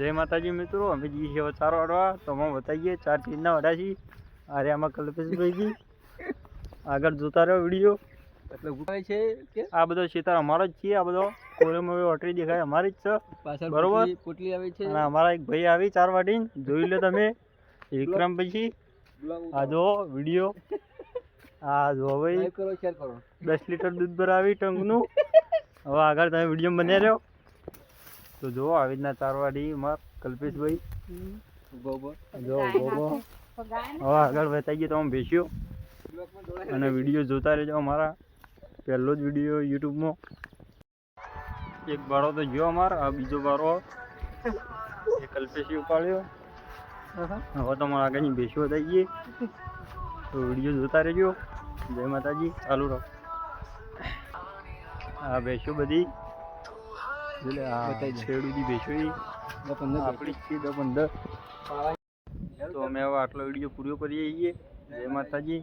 जय माताजी मित्रों, अमे जी है चार वाड़वा तो हम बताइए चार चीज ना वाड़ा छी। अरे आमा कल्पेश भाई जी आगर जोता रहो वीडियो એટલે ઉપાય છે કે आ बधो क्षेत्र अमारो ज छे। आ बधो कोरे में ऑटरी दिखाय अमारी ज छे પાછળ बरोबर। પોટલી આવે છે અને અમારા એક ભાઈ આવી ચાર વાટીन જોઈ લો તમે વિક્રમ પછી आ जो वीडियो आ जो भाई લાઈક કરો શેર કરો 10 लीटर दूध भरावी टंगनु હવે આગળ તમે વિડીયો બને રહ્યો તો જો આવી રીતના ચાર વાટી માર કલ્પેશ ભાઈ ગોબર જો ગોગો હવે આગળ બતાઈ ગયો તમે બેસ્યો અને વિડીયો જોતા રહેજો। અમારા પહેલો જ વિડીયો યુટ્યુબમાં એક બારો તો જો અમાર આ બીજો બારો એ કલ્પેશી ઉપાડ્યો। હવે તમારે આગળની બેસ્યો થઈ ગઈ તો વિડીયો જોતા રહેજો। જય માતાજી ચાલુ રહો। આ બેસ્યો બધી એટલે આ છેડુથી બેસ્યો આપણી છે 10-15 તો અમે હવે આટલો વિડીયો પૂરો કરીએ છીએ। જય માતાજી।